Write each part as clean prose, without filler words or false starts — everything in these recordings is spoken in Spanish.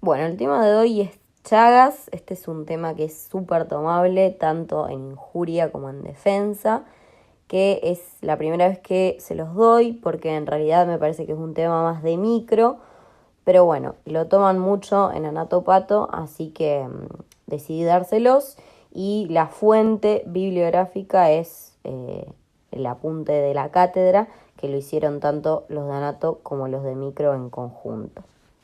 Bueno, el tema de hoy es Chagas. Este es un tema que es súper tomable, tanto en injuria como en defensa, que es la primera vez que se los doy, porque en realidad me parece que es un tema más de micro, pero bueno, lo toman mucho en Anatopato, así que decidí dárselos, y la fuente bibliográfica es el apunte de la cátedra, que lo hicieron tanto los de Anato como los de micro en conjunto.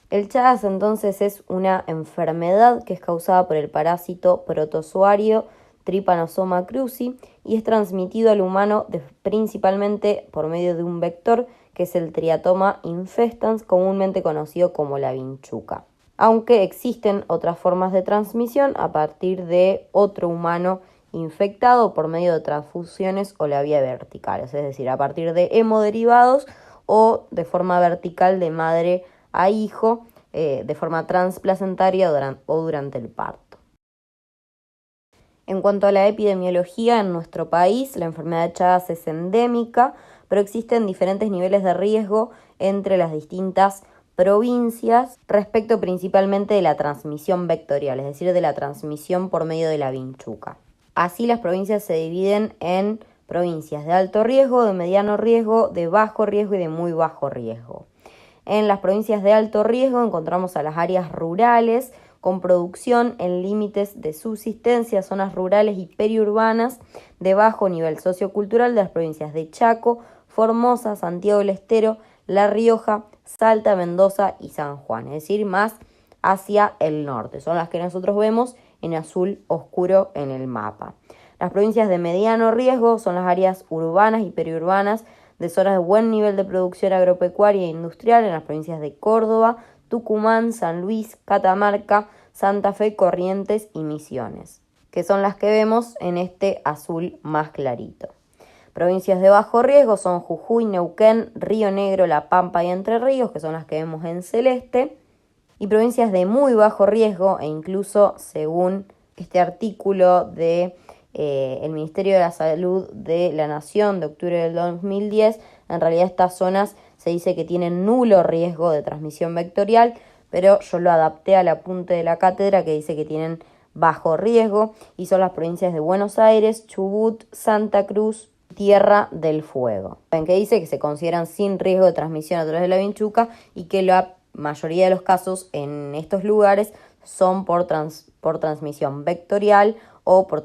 El Chagas entonces es una enfermedad que es causada por el parásito protozoario Trypanosoma cruzi y es transmitido al humano principalmente por medio de un vector que es el Triatoma infestans, comúnmente conocido como la vinchuca. Aunque existen otras formas de transmisión a partir de otro humano infectado por medio de transfusiones o la vía vertical, es decir, a partir de hemoderivados o de forma vertical de madre a hijo, de forma transplacentaria o durante el parto. En cuanto a la epidemiología en nuestro país, la enfermedad de Chagas es endémica, pero existen diferentes niveles de riesgo entre las distintas provincias respecto principalmente de la transmisión vectorial, es decir, de la transmisión por medio de la vinchuca. Así, las provincias se dividen en provincias de alto riesgo, de mediano riesgo, de bajo riesgo y de muy bajo riesgo. En las provincias de alto riesgo encontramos a las áreas rurales con producción en límites de subsistencia, zonas rurales y periurbanas de bajo nivel sociocultural de las provincias de Chaco, Formosa, Santiago del Estero, La Rioja, Salta, Mendoza y San Juan, es decir, más hacia el norte. Son las que nosotros vemos en azul oscuro en el mapa. Las provincias de mediano riesgo son las áreas urbanas y periurbanas de zonas de buen nivel de producción agropecuaria e industrial en las provincias de Córdoba, Tucumán, San Luis, Catamarca, Santa Fe, Corrientes y Misiones, que son las que vemos en este azul más clarito. Provincias de bajo riesgo son Jujuy, Neuquén, Río Negro, La Pampa y Entre Ríos, que son las que vemos en celeste. Y provincias de muy bajo riesgo, e incluso según este artículo de el Ministerio de la Salud de la Nación de octubre del 2010, en realidad estas zonas se dice que tienen nulo riesgo de transmisión vectorial, pero yo lo adapté al apunte de la cátedra que dice que tienen bajo riesgo, y son las provincias de Buenos Aires, Chubut, Santa Cruz, Tierra del Fuego, en que dice que se consideran sin riesgo de transmisión a través de la vinchuca y que la mayoría de los casos en estos lugares son por transmisión vectorial o por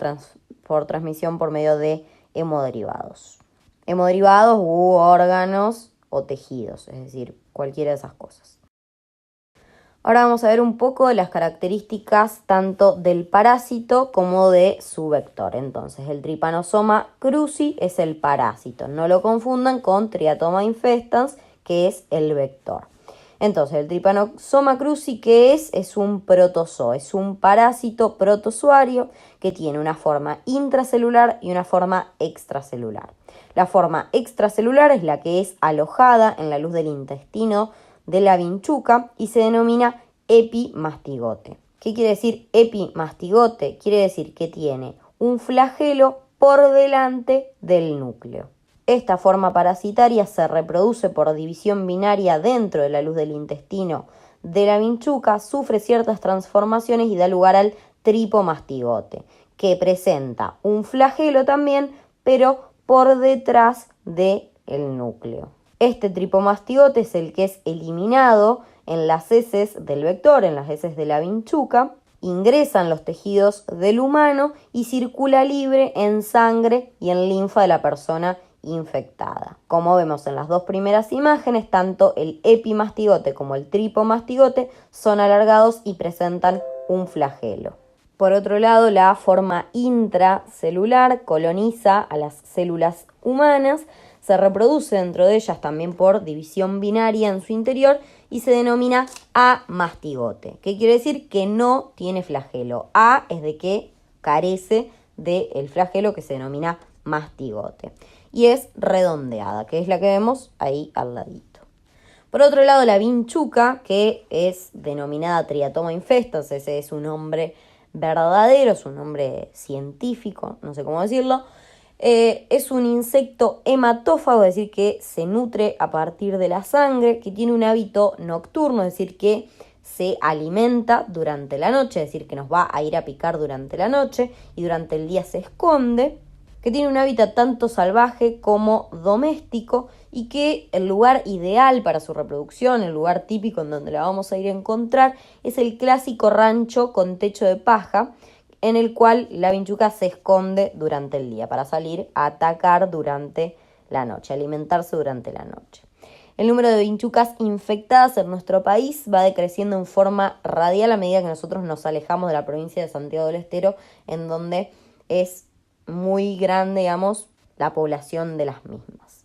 transmisión por medio de hemoderivados. Hemoderivados u órganos o tejidos, es decir, cualquiera de esas cosas. Ahora vamos a ver un poco de las características tanto del parásito como de su vector. Entonces, el Trypanosoma cruzi es el parásito. No lo confundan con Triatoma infestans, que es el vector. Entonces, el Trypanosoma cruzi, ¿qué es? Es un protozoo, es un parásito protozoario que tiene una forma intracelular y una forma extracelular. La forma extracelular es la que es alojada en la luz del intestino de la vinchuca y se denomina epimastigote. ¿Qué quiere decir epimastigote? Quiere decir que tiene un flagelo por delante del núcleo. Esta forma parasitaria se reproduce por división binaria dentro de la luz del intestino de la vinchuca, sufre ciertas transformaciones y da lugar al tripomastigote, que presenta un flagelo también, pero por detrás del núcleo. Este tripomastigote es el que es eliminado en las heces del vector, en las heces de la vinchuca, ingresa en los tejidos del humano y circula libre en sangre y en linfa de la persona infectada. Como vemos en las dos primeras imágenes, tanto el epimastigote como el tripomastigote son alargados y presentan un flagelo. Por otro lado, la forma intracelular coloniza a las células humanas, se reproduce dentro de ellas también por división binaria en su interior y se denomina amastigote. ¿Qué quiere decir? Que no tiene flagelo. A es de que carece del flagelo que se denomina mastigote. Y es redondeada, que es la que vemos ahí al ladito. Por otro lado, la vinchuca, que es denominada Triatoma infestans, ese es un nombre verdadero, es un nombre científico, no sé cómo decirlo. Es un insecto hematófago, es decir, que se nutre a partir de la sangre, que tiene un hábito nocturno, es decir, que se alimenta durante la noche, es decir, que nos va a ir a picar durante la noche y durante el día se esconde, que tiene un hábitat tanto salvaje como doméstico y que el lugar ideal para su reproducción, el lugar típico en donde la vamos a ir a encontrar, es el clásico rancho con techo de paja, en el cual la vinchuca se esconde durante el día para salir a atacar durante la noche, alimentarse durante la noche. El número de vinchucas infectadas en nuestro país va decreciendo en forma radial a medida que nosotros nos alejamos de la provincia de Santiago del Estero, en donde es muy grande, digamos, la población de las mismas.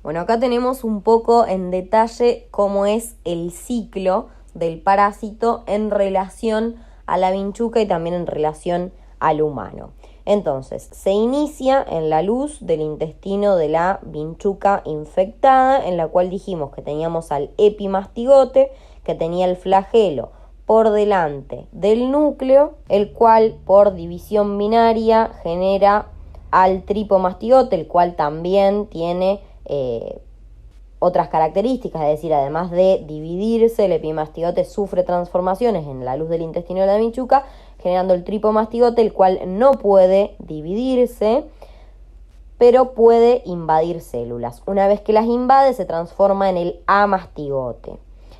Bueno, acá tenemos un poco en detalle cómo es el ciclo del parásito en relación a la vinchuca y también en relación al humano. Entonces, se inicia en la luz del intestino de la vinchuca infectada, en la cual dijimos que teníamos al epimastigote, que tenía el flagelo por delante del núcleo, el cual por división binaria genera al tripomastigote, el cual también tiene otras características, es decir, además de dividirse, el epimastigote sufre transformaciones en la luz del intestino de la vinchuca, generando el tripomastigote, el cual no puede dividirse, pero puede invadir células. Una vez que las invade, se transforma en el amastigote.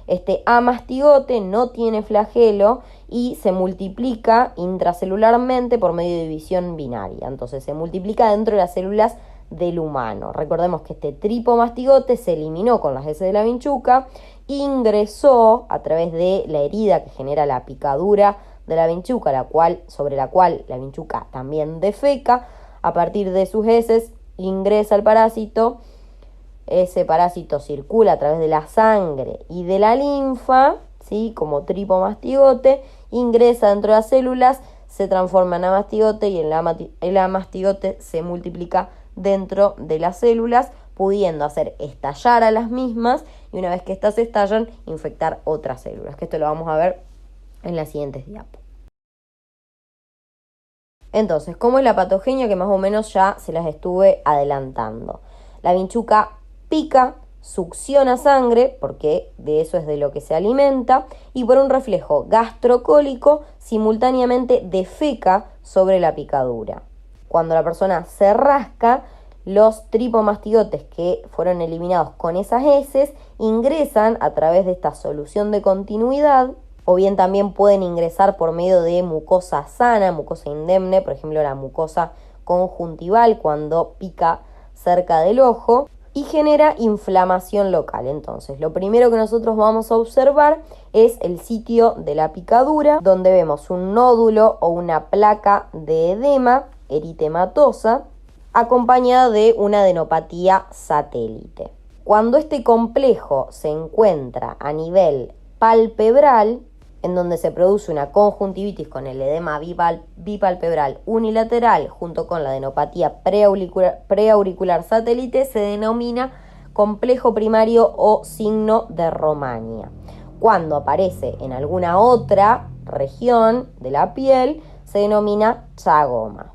Este amastigote no tiene flagelo y se multiplica intracelularmente por medio de división binaria. Entonces se multiplica dentro de las células del humano. Recordemos que este tripomastigote se eliminó con las heces de la vinchuca, ingresó a través de la herida que genera la picadura de la vinchuca, sobre la cual la vinchuca también defeca. A partir de sus heces ingresa el parásito. Ese parásito circula a través de la sangre y de la linfa, ¿sí? Como tripomastigote, ingresa dentro de las células, se transforma en amastigote y el amastigote se multiplica dentro de las células, pudiendo hacer estallar a las mismas y una vez que éstas estallan, infectar otras células, que esto lo vamos a ver en las siguientes diapos. Entonces, ¿cómo es la patogenia? Que más o menos ya se las estuve adelantando. La vinchuca pica, succiona sangre, porque de eso es de lo que se alimenta, y por un reflejo gastrocólico simultáneamente defeca sobre la picadura. Cuando la persona se rasca, los tripomastigotes que fueron eliminados con esas heces ingresan a través de esta solución de continuidad, o bien también pueden ingresar por medio de mucosa sana, mucosa indemne, por ejemplo la mucosa conjuntival cuando pica cerca del ojo, y genera inflamación local. Entonces, lo primero que nosotros vamos a observar es el sitio de la picadura, donde vemos un nódulo o una placa de edema eritematosa, acompañada de una adenopatía satélite. Cuando este complejo se encuentra a nivel palpebral, en donde se produce una conjuntivitis con el edema bipalpebral unilateral junto con la adenopatía preauricular satélite, se denomina complejo primario o signo de Romaña. Cuando aparece en alguna otra región de la piel, se denomina chagoma.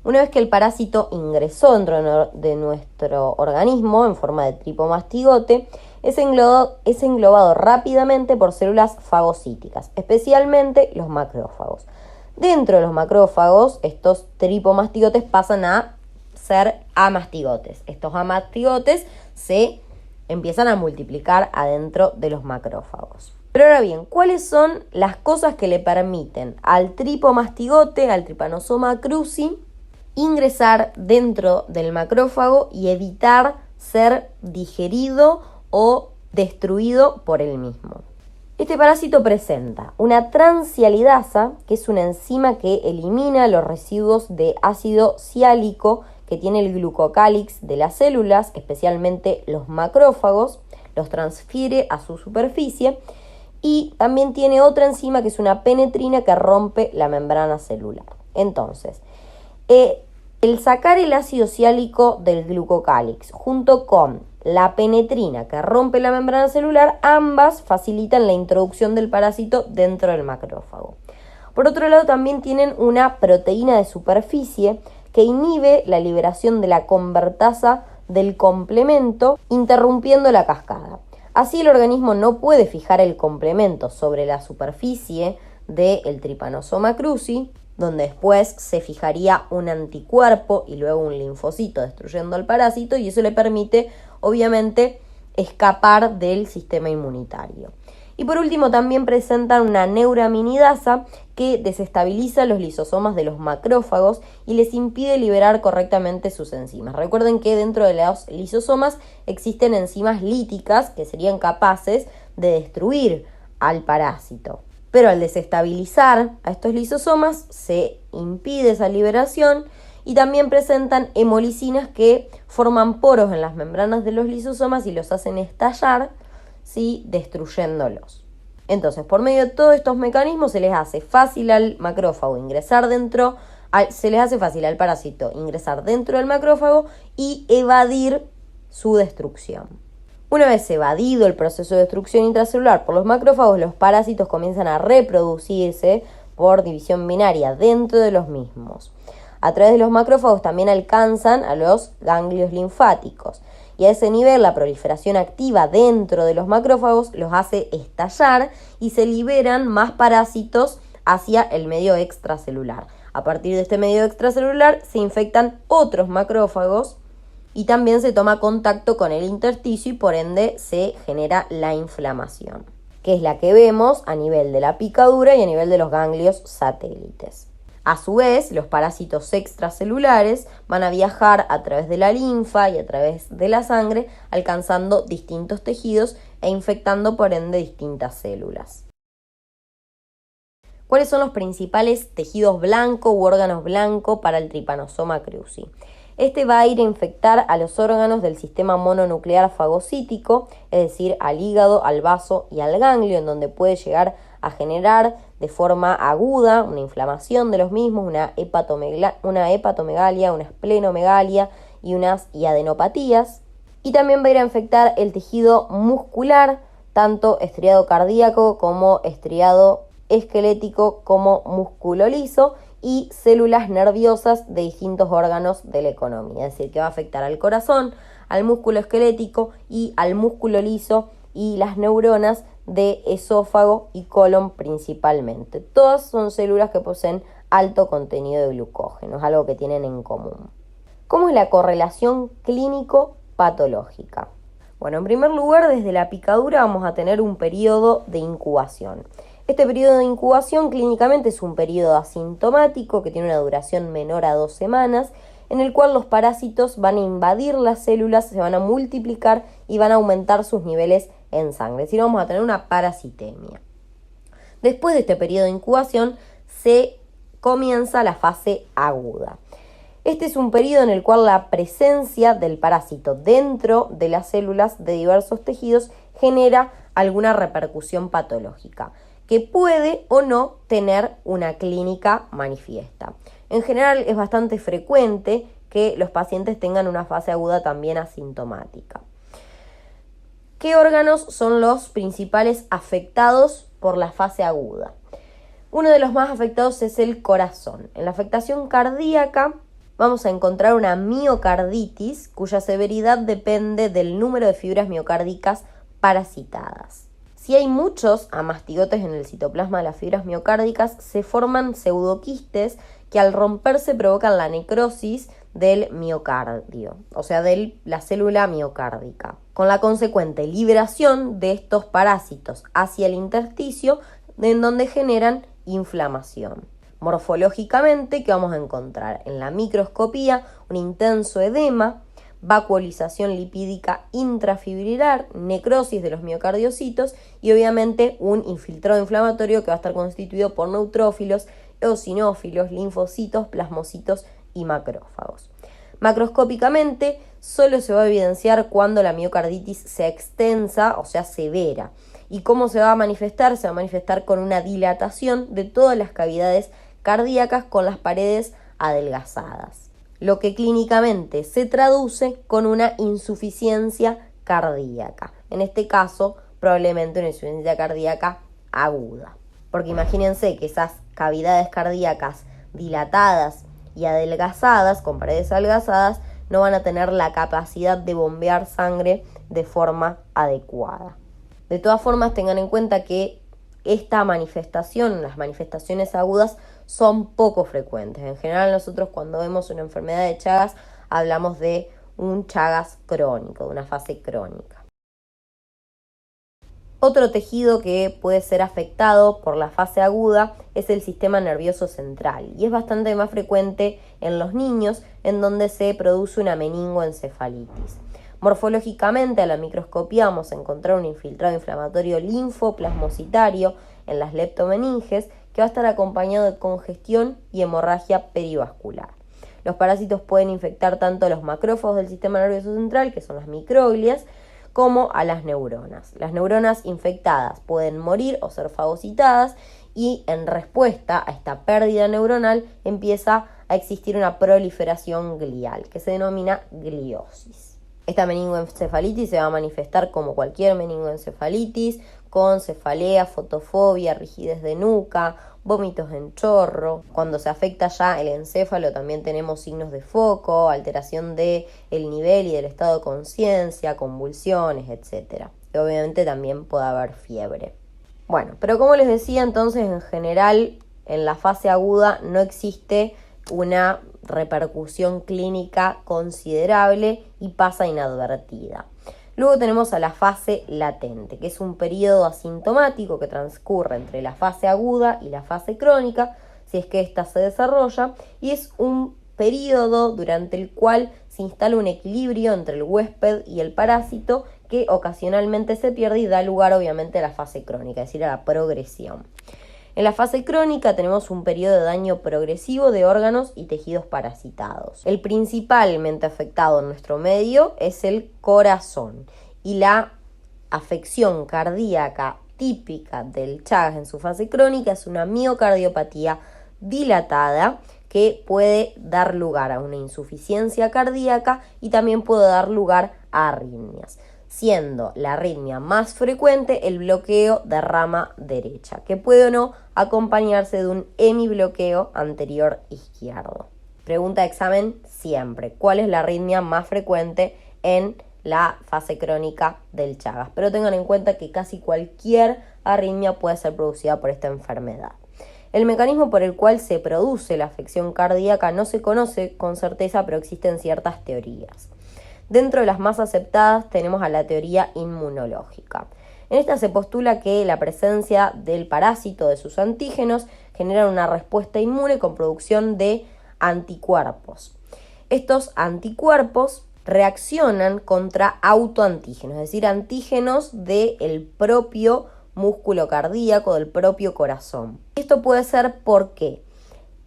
Una vez que el parásito ingresó dentro de nuestro organismo en forma de tripomastigote, es englobado rápidamente por células fagocíticas, especialmente los macrófagos. Dentro de los macrófagos, estos tripomastigotes pasan a ser amastigotes. Estos amastigotes se empiezan a multiplicar adentro de los macrófagos. Pero ahora bien, ¿cuáles son las cosas que le permiten al tripomastigote, al Trypanosoma cruzi, ingresar dentro del macrófago y evitar ser digerido o destruido por él mismo? Este parásito presenta una transialidasa, que es una enzima que elimina los residuos de ácido siálico que tiene el glucocálix de las células, especialmente los macrófagos, los transfiere a su superficie, y también tiene otra enzima que es una penetrina que rompe la membrana celular. Entonces, el sacar el ácido siálico del glucocálix junto con la penetrina que rompe la membrana celular, ambas facilitan la introducción del parásito dentro del macrófago. Por otro lado, también tienen una proteína de superficie que inhibe la liberación de la convertasa del complemento, interrumpiendo la cascada. Así el organismo no puede fijar el complemento sobre la superficie del Trypanosoma cruzi, donde después se fijaría un anticuerpo y luego un linfocito destruyendo al parásito, y eso le permite, obviamente, escapar del sistema inmunitario. Y por último también presentan una neuraminidasa que desestabiliza los lisosomas de los macrófagos y les impide liberar correctamente sus enzimas. Recuerden que dentro de los lisosomas existen enzimas líticas que serían capaces de destruir al parásito. Pero al desestabilizar a estos lisosomas se impide esa liberación, y también presentan hemolicinas que forman poros en las membranas de los lisosomas y los hacen estallar, ¿sí?, destruyéndolos. Entonces, por medio de todos estos mecanismos se les hace fácil al macrófago ingresar se les hace fácil al parásito ingresar dentro del macrófago y evadir su destrucción. Una vez evadido el proceso de destrucción intracelular por los macrófagos, los parásitos comienzan a reproducirse por división binaria dentro de los mismos. A través de los macrófagos también alcanzan a los ganglios linfáticos, y a ese nivel la proliferación activa dentro de los macrófagos los hace estallar y se liberan más parásitos hacia el medio extracelular. A partir de este medio extracelular se infectan otros macrófagos y también se toma contacto con el intersticio y por ende se genera la inflamación, que es la que vemos a nivel de la picadura y a nivel de los ganglios satélites. A su vez, los parásitos extracelulares van a viajar a través de la linfa y a través de la sangre, alcanzando distintos tejidos e infectando por ende distintas células. ¿Cuáles son los principales tejidos blancos u órganos blancos para el Trypanosoma cruzi? Este va a ir a infectar a los órganos del sistema mononuclear fagocítico, es decir, al hígado, al vaso y al ganglio, en donde puede llegar a generar de forma aguda una inflamación de los mismos, una hepatomegalia, una esplenomegalia y adenopatías. Y también va a ir a infectar el tejido muscular, tanto estriado cardíaco como estriado esquelético como músculo liso, y células nerviosas de distintos órganos de la economía, es decir, que va a afectar al corazón, al músculo esquelético y al músculo liso y las neuronas de esófago y colon principalmente. Todas son células que poseen alto contenido de glucógeno, es algo que tienen en común. ¿Cómo es la correlación clínico-patológica? Bueno, en primer lugar, desde la picadura vamos a tener un periodo de incubación. Este periodo de incubación clínicamente es un periodo asintomático que tiene una duración menor a 2 semanas, en el cual los parásitos van a invadir las células, se van a multiplicar y van a aumentar sus niveles en sangre. Es decir, vamos a tener una parasitemia. Después de este periodo de incubación se comienza la fase aguda. Este es un periodo en el cual la presencia del parásito dentro de las células de diversos tejidos genera alguna repercusión patológica, que puede o no tener una clínica manifiesta. En general es bastante frecuente que los pacientes tengan una fase aguda también asintomática. ¿Qué órganos son los principales afectados por la fase aguda? Uno de los más afectados es el corazón. En la afectación cardíaca vamos a encontrar una miocarditis cuya severidad depende del número de fibras miocárdicas parasitadas. Si hay muchos amastigotes en el citoplasma de las fibras miocárdicas, se forman pseudoquistes que al romperse provocan la necrosis del miocardio, o sea, de la célula miocárdica, con la consecuente liberación de estos parásitos hacia el intersticio, en donde generan inflamación. Morfológicamente, ¿qué vamos a encontrar? En la microscopía, un intenso edema, vacuolización lipídica intrafibrilar, necrosis de los miocardiocitos y obviamente un infiltrado inflamatorio que va a estar constituido por neutrófilos, eosinófilos, linfocitos, plasmocitos y macrófagos. Macroscópicamente solo se va a evidenciar cuando la miocarditis sea extensa, o sea severa. ¿Y cómo se va a manifestar? Se va a manifestar con una dilatación de todas las cavidades cardíacas con las paredes adelgazadas, lo que clínicamente se traduce con una insuficiencia cardíaca. En este caso, probablemente una insuficiencia cardíaca aguda. Porque imagínense que esas cavidades cardíacas dilatadas y adelgazadas, con paredes adelgazadas, no van a tener la capacidad de bombear sangre de forma adecuada. De todas formas, tengan en cuenta que esta manifestación, las manifestaciones agudas, son poco frecuentes. En general, nosotros cuando vemos una enfermedad de Chagas hablamos de un Chagas crónico, de una fase crónica. Otro tejido que puede ser afectado por la fase aguda es el sistema nervioso central y es bastante más frecuente en los niños, en donde se produce una meningoencefalitis. Morfológicamente, a la microscopía vamos a encontrar un infiltrado inflamatorio linfoplasmocitario en las leptomeninges que va a estar acompañado de congestión y hemorragia perivascular. Los parásitos pueden infectar tanto a los macrófagos del sistema nervioso central, que son las microglias, como a las neuronas. Las neuronas infectadas pueden morir o ser fagocitadas y en respuesta a esta pérdida neuronal empieza a existir una proliferación glial que se denomina gliosis. Esta meningoencefalitis se va a manifestar como cualquier meningoencefalitis, con cefalea, fotofobia, rigidez de nuca, vómitos en chorro. Cuando se afecta ya el encéfalo también tenemos signos de foco, alteración del nivel y del estado de conciencia, convulsiones, etc. Y obviamente también puede haber fiebre. Bueno, pero como les decía, entonces en general en la fase aguda no existe una repercusión clínica considerable y pasa inadvertida. Luego tenemos a la fase latente, que es un periodo asintomático que transcurre entre la fase aguda y la fase crónica, si es que ésta se desarrolla, y es un periodo durante el cual se instala un equilibrio entre el huésped y el parásito que ocasionalmente se pierde y da lugar obviamente a la fase crónica, es decir, a la progresión. En la fase crónica tenemos un periodo de daño progresivo de órganos y tejidos parasitados. El principalmente afectado en nuestro medio es el corazón y la afección cardíaca típica del Chagas en su fase crónica es una miocardiopatía dilatada que puede dar lugar a una insuficiencia cardíaca y también puede dar lugar a arritmias, siendo la arritmia más frecuente el bloqueo de rama derecha, que puede o no acompañarse de un hemibloqueo anterior izquierdo. Pregunta de examen siempre: ¿cuál es la arritmia más frecuente en la fase crónica del Chagas? Pero tengan en cuenta que casi cualquier arritmia puede ser producida por esta enfermedad. El mecanismo por el cual se produce la afección cardíaca no se conoce con certeza, pero existen ciertas teorías. Dentro de las más aceptadas tenemos a la teoría inmunológica. En esta se postula que la presencia del parásito de sus antígenos genera una respuesta inmune con producción de anticuerpos. Estos anticuerpos reaccionan contra autoantígenos, es decir, antígenos del propio músculo cardíaco, del propio corazón. Esto puede ser porque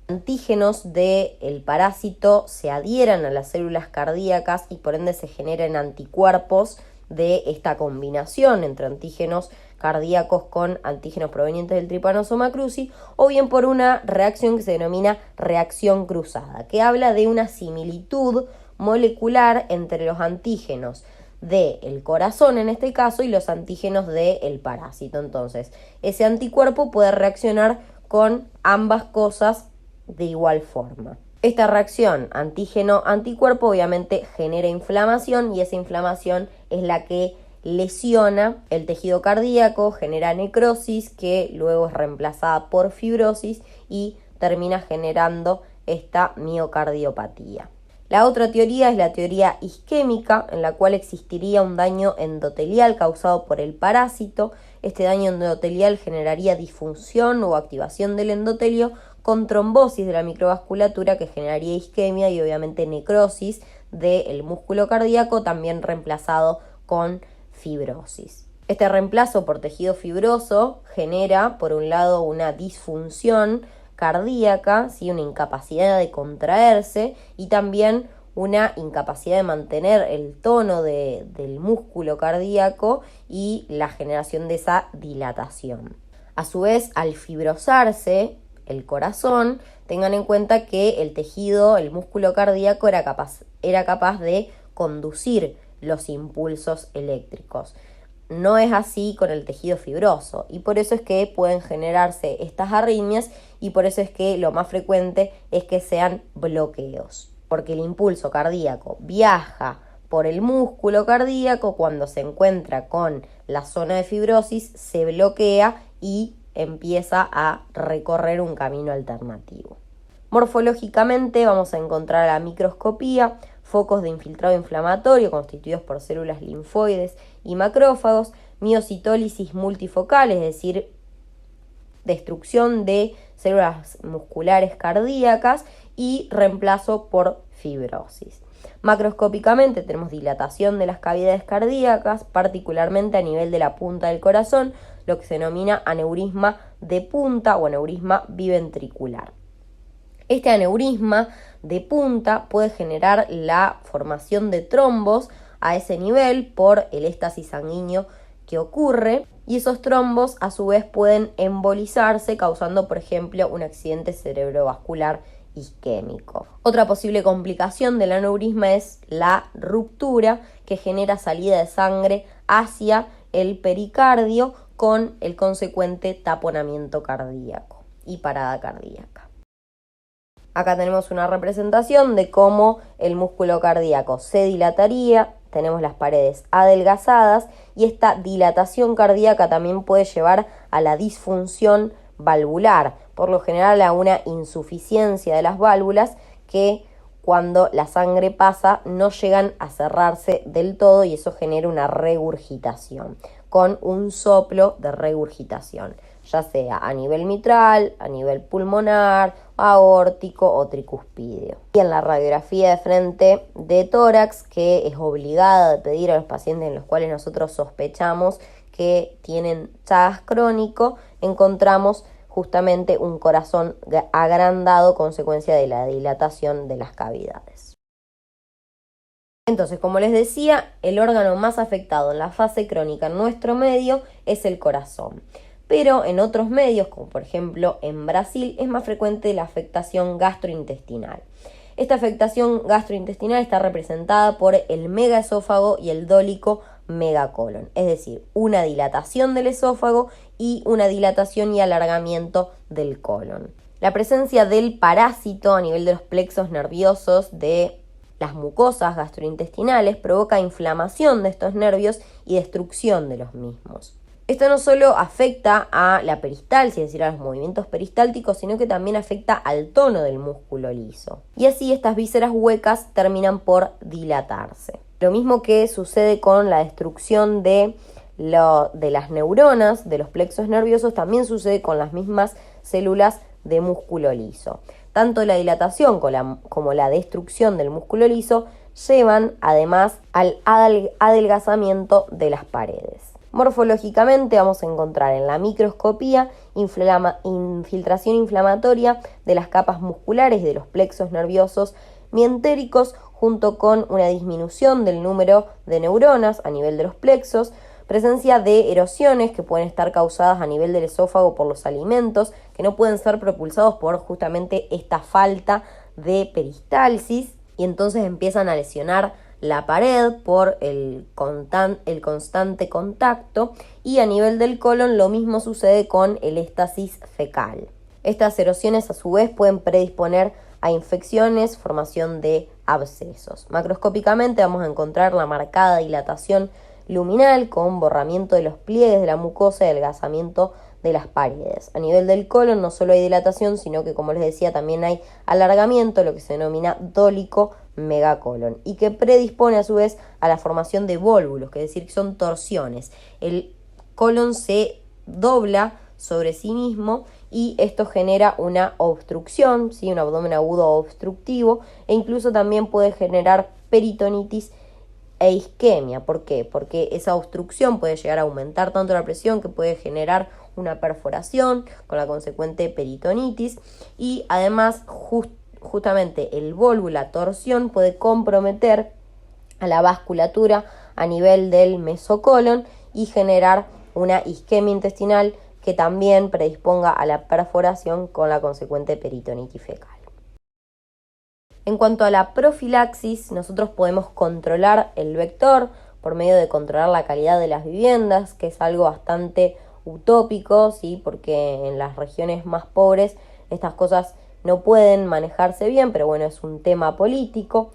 antígenos del parásito se adhieran a las células cardíacas y por ende se generen anticuerpos de esta combinación entre antígenos cardíacos con antígenos provenientes del Trypanosoma cruzi, o bien por una reacción que se denomina reacción cruzada, que habla de una similitud molecular entre los antígenos del corazón en este caso y los antígenos del parásito. Entonces, ese anticuerpo puede reaccionar con ambas cosas de igual forma. Esta reacción antígeno-anticuerpo obviamente genera inflamación y esa inflamación es la que lesiona el tejido cardíaco, genera necrosis que luego es reemplazada por fibrosis y termina generando esta miocardiopatía. La otra teoría es la teoría isquémica, en la cual existiría un daño endotelial causado por el parásito. Este daño endotelial generaría disfunción o activación del endotelio con trombosis de la microvasculatura que generaría isquemia y obviamente necrosis del músculo cardíaco, también reemplazado con fibrosis. Este reemplazo por tejido fibroso genera, por un lado, una disfunción cardíaca, ¿sí? Una incapacidad de contraerse y también una incapacidad de mantener el tono del músculo cardíaco y la generación de esa dilatación. A su vez, al fibrosarse el corazón, tengan en cuenta que el tejido, el músculo cardíaco era capaz de conducir los impulsos eléctricos. No es así con el tejido fibroso y por eso es que pueden generarse estas arritmias y por eso es que lo más frecuente es que sean bloqueos, porque el impulso cardíaco viaja por el músculo cardíaco, cuando se encuentra con la zona de fibrosis, se bloquea y empieza a recorrer un camino alternativo. Morfológicamente vamos a encontrar a la microscopía focos de infiltrado inflamatorio constituidos por células linfoides y macrófagos, miocitólisis multifocal, es decir, destrucción de células musculares cardíacas y reemplazo por fibrosis. Macroscópicamente tenemos dilatación de las cavidades cardíacas, particularmente a nivel de la punta del corazón, lo que se denomina aneurisma de punta o aneurisma biventricular. Este aneurisma de punta puede generar la formación de trombos a ese nivel por el éxtasis sanguíneo que ocurre, y esos trombos a su vez pueden embolizarse causando, por ejemplo, un accidente cerebrovascular isquémico. Otra posible complicación del aneurisma es la ruptura, que genera salida de sangre hacia el pericardio con el consecuente taponamiento cardíaco y parada cardíaca. Acá tenemos una representación de cómo el músculo cardíaco se dilataría. Tenemos las paredes adelgazadas y esta dilatación cardíaca también puede llevar a la disfunción valvular, por lo general a una insuficiencia de las válvulas que cuando la sangre pasa no llegan a cerrarse del todo, y eso genera una regurgitación con un soplo de regurgitación, ya sea a nivel mitral, a nivel pulmonar, aórtico o tricuspideo. Y en la radiografía de frente de tórax, que es obligada de pedir a los pacientes en los cuales nosotros sospechamos que tienen Chagas crónico, encontramos justamente un corazón agrandado consecuencia de la dilatación de las cavidades. Entonces, como les decía, el órgano más afectado en la fase crónica en nuestro medio es el corazón. Pero en otros medios, como por ejemplo en Brasil, es más frecuente la afectación gastrointestinal. Esta afectación gastrointestinal está representada por el megaesófago y el dólico megacolon, es decir, una dilatación del esófago y una dilatación y alargamiento del colon. La presencia del parásito a nivel de los plexos nerviosos de las mucosas gastrointestinales provoca inflamación de estos nervios y destrucción de los mismos. Esto no solo afecta a la peristalsis, es decir, a los movimientos peristálticos, sino que también afecta al tono del músculo liso. Y así estas vísceras huecas terminan por dilatarse. Lo mismo que sucede con la destrucción de las neuronas, de los plexos nerviosos, también sucede con las mismas células de músculo liso. Tanto la dilatación como la destrucción del músculo liso llevan además al adelgazamiento de las paredes. Morfológicamente vamos a encontrar en la microscopía infiltración inflamatoria de las capas musculares de los plexos nerviosos mientéricos, junto con una disminución del número de neuronas a nivel de los plexos, presencia de erosiones que pueden estar causadas a nivel del esófago por los alimentos, que no pueden ser propulsados por justamente esta falta de peristalsis, y entonces empiezan a lesionar la pared por el constante contacto, y a nivel del colon lo mismo sucede con el éxtasis fecal. Estas erosiones a su vez pueden predisponer a infecciones, formación de abscesos. Macroscópicamente vamos a encontrar la marcada dilatación luminal con borramiento de los pliegues de la mucosa y adelgazamiento de las paredes. A nivel del colon no solo hay dilatación, sino que, como les decía, también hay alargamiento, lo que se denomina dólico megacolon, y que predispone a su vez a la formación de vólvulos, que es decir, que son torsiones. El colon se dobla sobre sí mismo y esto genera una obstrucción, ¿sí? Un abdomen agudo obstructivo, e incluso también puede generar peritonitis e isquemia. ¿Por qué? Porque esa obstrucción puede llegar a aumentar tanto la presión que puede generar una perforación con la consecuente peritonitis, y además justamente el vólvulo, la torsión, puede comprometer a la vasculatura a nivel del mesocolon y generar una isquemia intestinal que también predisponga a la perforación con la consecuente peritonitis fecal. En cuanto a la profilaxis, nosotros podemos controlar el vector por medio de controlar la calidad de las viviendas, que es algo bastante utópico, ¿sí? Porque en las regiones más pobres estas cosas no pueden manejarse bien, pero bueno, es un tema político.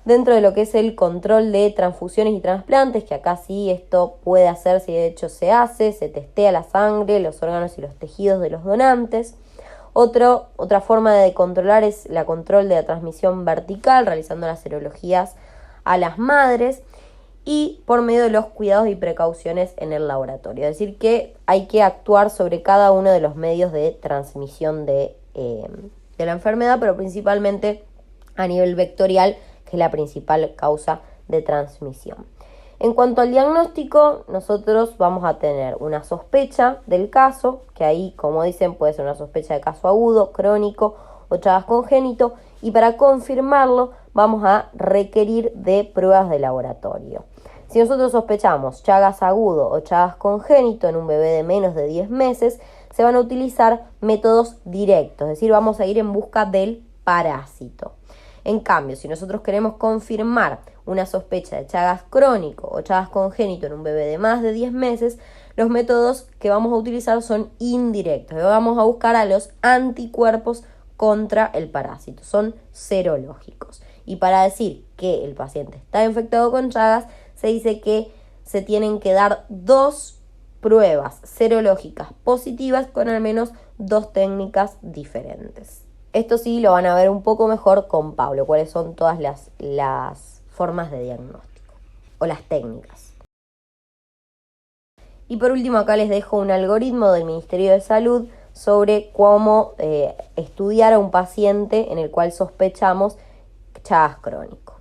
dentro de lo que es el control de transfusiones y trasplantes, que acá sí esto puede hacerse y de hecho se hace, se testea la sangre, los órganos y los tejidos de los donantes. Otra forma de controlar es la control de la transmisión vertical, realizando las serologías a las madres y por medio de los cuidados y precauciones en el laboratorio. Es decir, que hay que actuar sobre cada uno de los medios de transmisión de la enfermedad, pero principalmente a nivel vectorial, que es la principal causa de transmisión. En cuanto al diagnóstico, nosotros vamos a tener una sospecha del caso, que ahí, como dicen, puede ser una sospecha de caso agudo, crónico o Chagas congénito, y para confirmarlo vamos a requerir de pruebas de laboratorio. Si nosotros sospechamos Chagas agudo o Chagas congénito en un bebé de menos de 10 meses, se van a utilizar métodos directos, es decir, vamos a ir en busca del parásito. En cambio, si nosotros queremos confirmar una sospecha de Chagas crónico o Chagas congénito en un bebé de más de 10 meses, los métodos que vamos a utilizar son indirectos. Vamos a buscar a los anticuerpos contra el parásito, son serológicos. Y para decir que el paciente está infectado con Chagas, se dice que se tienen que dar 2 pruebas serológicas positivas con al menos 2 técnicas diferentes. Esto sí lo van a ver un poco mejor con Pablo, cuáles son todas las formas de diagnóstico o las técnicas. Y por último acá les dejo un algoritmo del Ministerio de Salud sobre cómo estudiar a un paciente en el cual sospechamos Chagas crónico.